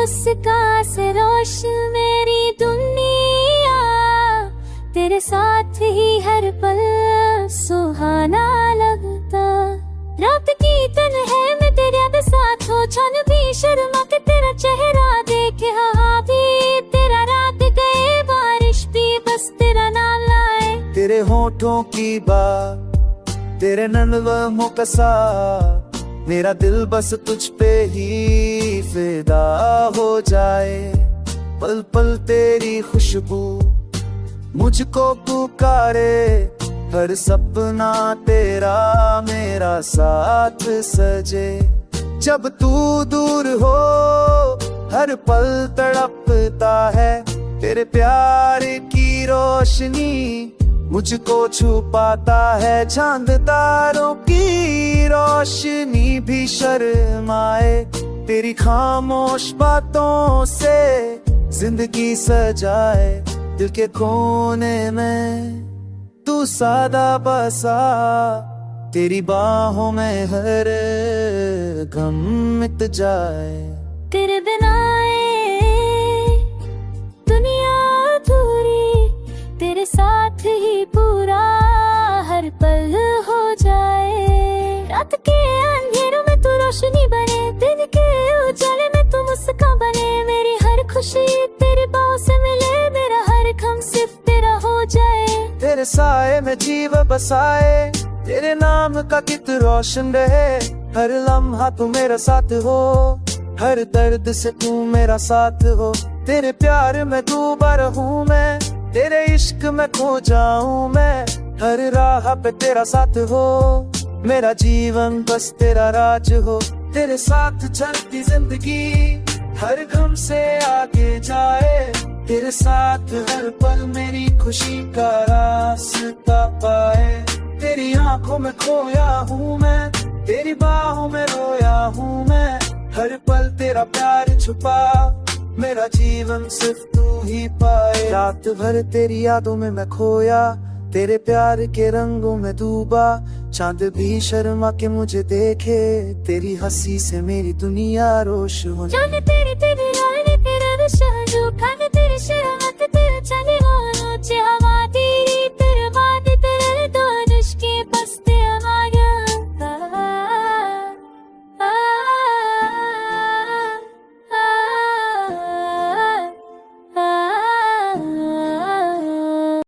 मुस्कान से रोशन मेरी दुनिया, तेरे साथ ही हर पल सुहाना लगता। रात की तन्हाई में तेरे साथ हो, क्षण भी शर्मा के तेरा चेहरा देखे। हाँ भी तेरा रात गए, बारिश भी बस तेरा नाम लाए। तेरे होठों की बात, तेरे नन्हे का साथ, मेरा दिल बस तुझ पे ही फिदा हो जाए। पल पल तेरी खुशबू मुझको पुकारे, हर सपना तेरा मेरा साथ सजे। जब तू दूर हो हर पल तड़पता है, तेरे प्यार की रोशनी मुझको छुपाता है। चांद तारों की रोशनी भी शर्माए, तेरी खामोश बातों से जिंदगी सजाए। दिल के कोने में तू सादा बसा, तेरी बाहों में हर गम मिट जाए। तेरे बिना ये दुनिया अधूरी, तेरे साथ ही पूरा हर पल हो जाए। रात के अंधेरों में तू रोशनी बने, दिन के उजाले में तू मुस्कान बने। मेरी हर खुशी तेरी बाहों से मिले, मेरा हर गम सिर्फ तेरा हो जाए। तेरे साए में जीव बसाए, तेरे नाम का गीत रोशन रहे। हर लम्हा तू मेरा साथ हो, हर दर्द से तू मेरा साथ हो। तेरे प्यार में डूबा रहूं मैं, तेरे इश्क में खो जाऊं मैं। हर राह पे तेरा साथ हो, मेरा जीवन बस तेरा राज हो। तेरे साथ चलती जिंदगी हर गम से आगे जाए। तेरे साथ हर पल मेरी खुशी का रास्ता पाए। तेरी आंखों में खोया हूँ मैं, तेरी बाहों में रोया हूँ मैं। हर पल तेरा प्यार छुपा, मेरा जीवन सिर्फ तू ही पाए। रात भर तेरी यादों में मैं खोया, तेरे प्यार के रंगों में डूबा। चांद भी शर्मा के मुझे देखे, तेरी हंसी से मेरी दुनिया रोशन हो। जाने तेरी तेरी रानी तेरा नशा जो